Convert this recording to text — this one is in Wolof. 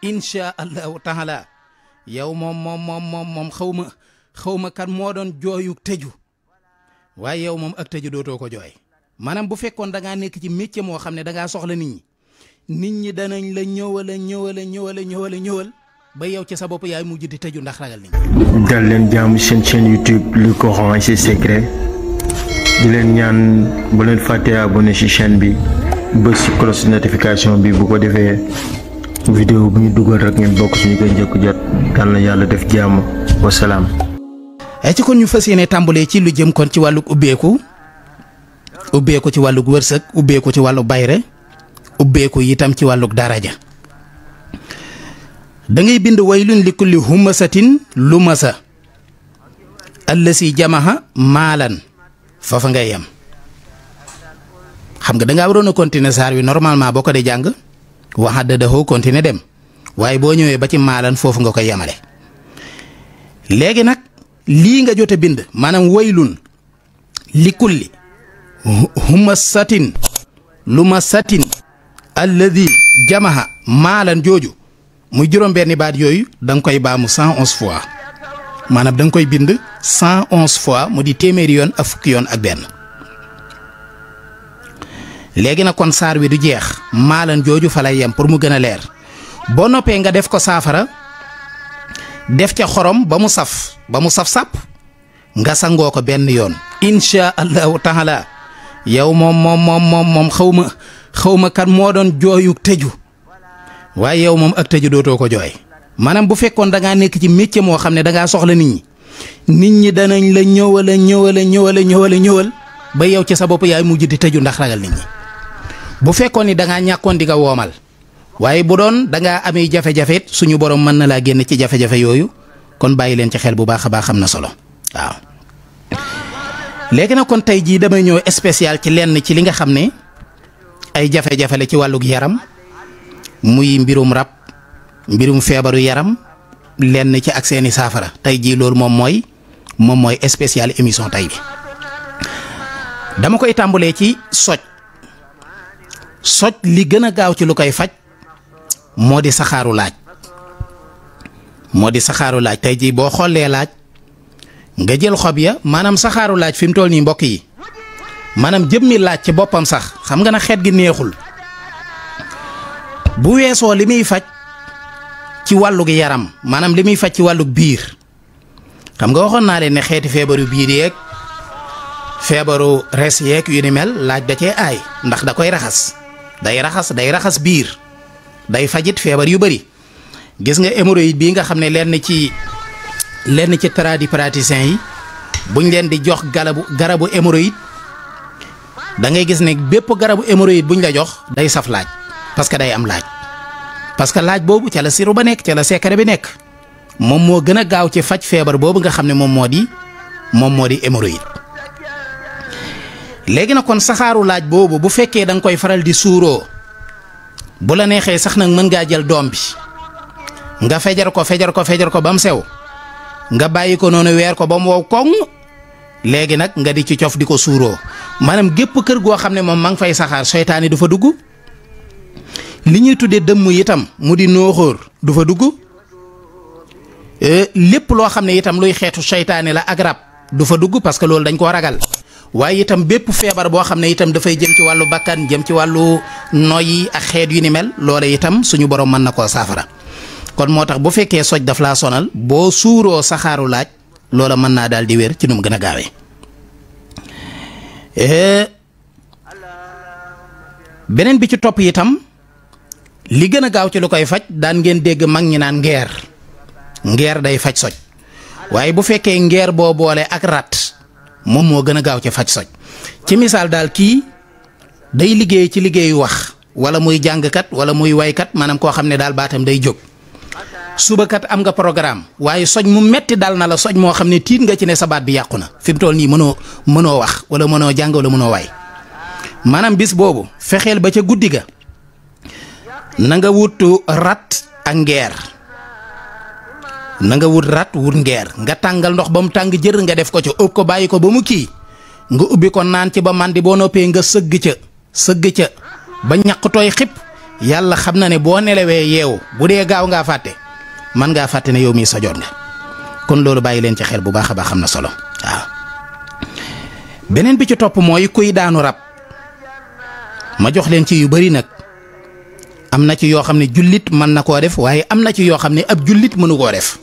insha allahu taala yow moom xaw ma kan moo doon jooyu tëju waaye yow moom ak tëju dootoo ko jooy. maanaam bu fekkoon da ngaa nekk ci métier moo xam ne da ngaa soxla nit ñi danañ la ñëwal ba yow ci sa bopp yaay mujj di tëju ndax ragal nit ñi. dal leen jàmm seen chaîne YouTube le Coran et ses secrets di leen ñaan bu leen fàttee abonné ci chaîne bi bës ci cloche notification bi bu ko defee vidéo bu ñu dugal rek ngeen bokk suñu koy njëkk jot dal na yàlla def jàmm wasalaam. ay ci kon ñu fas yéene tàmbalee ci lu jëm kon ci wàllug ubbeeku ci wàllug wërsëg ubbeeku ci wàllu bayre ubbeeku itam ci wàllug daraja. da ngay bind waylun li kulli humasatin lumasa allasi jamaha maalan foofa ngay yem. xam nga da ngaa waroon a continuer saar wi normalement boo ko dee jàng waxa dadaxoo continuer dem waaye boo ñëwee ba ci maalan foofu nga koy yemale. léegi nag lii nga jot a bind maanaam waylun li kulli humasatin lumasatin alladi jamaha maalan jooju muy juróom-benni baat yooyu da nga koy baamu 111 fois maanaam da nga koy bind 111 fois mu di téeméeri yoon ak fukki yoon ak benn. léegi nag kon saar wi du jeex maalan jooju fa lay yem pour mu gën a leer boo noppee nga def ko saafara def ca xorom ba mu saf sàpp nga sangoo ko benn yoon. insha allahu taala yow moom xaw ma kan moo doon jooyu tëju waaye yow moom ak tëju dootoo ko jooy. maanaam bu fekkoon da ngaa nekk ci métier moo xam ne da ngaa soxla nit ñi danañ la ñëwal ba yow ci sa bopp yaay mujj di tëju ndax ragal nit ñi. bu fekkoon ni da ngaa ñàkkoon di nga woomal waaye bu doon da ngaa amee jafe-jafe suñu borom mën na laa génn ci jafe-jafe yooyu kon bàyyi leen ci xel bu baax a baax am na solo waaw. léegi nag kon tey jii damay ñëw spécial ci lenn ci li nga xam ne ay jafe-jafe la ci wàllug yaram muy mbirum rab mbirum feebaru yaram lenn ci ak seeni saafara tey jii loolu moom mooy spécial émission tey bi. dama koy tàmbalee ci soj li gën a gaaw ci lu koy faj moo di saxaaru laaj tey jii boo xollee laaj nga jël xob ya maanaam saxaaru laaj fi mu toll nii mbokk yi maanaam jëmmi laaj ci boppam sax xam nga na xeet gi neexul bu weesoo li muy faj ci wàllug yaram maanaam li muy faj ci wàllug biir xam nga waxoon naa leen ne xeeti feebaru biir yeeg feebaru res yeeg yu ni mel laaj da cee aay ndax da koy raxas day raxas biir day fajit feebar yu bari. gis nga hémorroïde bii nga xam ne lenn ci tradipraticiens yi buñ leen di jox garabu hémorroïde da ngay gis ne bépp garabu hémorroïde buñ la jox day saf laaj parce que day am laaj parce que laaj boobu ca la siru ba nekk ca la secret bi nekk moom moo gën a gaaw ci faj feebar boobu nga xam ne moom moo di hémorroïde. léegi nag kon saxaaru laaj boobu bu fekkee da nga koy faral di suuroo bu la neexee sax nag mën ngaa jël doom bi nga fejar ko ba mu sew nga bàyyi ko noonu weer ko ba mu wow koŋ léegi nag nga di ci cof di ko suuroo maanaam gépp kër goo xam ne moom ma ngi fay saxaar seytaane du fa dugg. li ñuy tuddee dëmm itam mu di nooxóor du fa dugg lépp loo xam ne itam luy xeetu seytaane la ak rab du fa dugg parce que loolu dañ koo ragal. waaye itam bépp feebar boo xam ne itam dafay jëm ci wàllu bakkan jëm ci wàllu noyyi ak xeet yu ni mel loola itam suñu borom mën na koo saafara. kon moo tax bu fekkee soj daf laa sonal boo suuroo saxaaru laaj loola mën naa daal di wér ci nu mu gën a gaawee. beneen bi ci topp itam li gën a gaaw ci lu koy faj daan ngeen dégg mag ñi naan ngeer day faj soj waaye bu fekkee ngeer boo boole ak rat moom moo gën a gaaw ci faj soj. ci misaal daal kii day liggéey ci liggéeyu wax wala muy jàngkat wala muy waykat maanaam koo xam ne daal baatam day jóg subakat am nga programme waaye soj mu metti dal na la soj moo xam ne tiit nga ci ne sa baat bi yàqu na fi mu toll nii mënoo wax wala mënoo jàng wala mënoo waay maanaam bis boobu fexeel ba ca guddi ga na nga wutu rat ak ngeer wut ngeer nga tàngal ndox ba mu tàng jër nga def ko ca ëpp ko bàyyi ko ba mu kii nga ubbi ko naan ci ba màndi boo noppee nga sëgg ca ba ñaq tooy xip yàlla xam na ne boo nelawee yeewu bu dee gaaw ngaa fàtte man ngaa fàtte ne yow mii sojoon nga kon loolu bàyyi leen ci xel bu baax a baax xam na solo waaw. beneen bi ci topp mooy kuy daanu rab ma jox leen ci yu bari nag am na ci yoo xam ne jullit mën na koo def waaye am na ci yoo xam ne ab jullit mënu koo def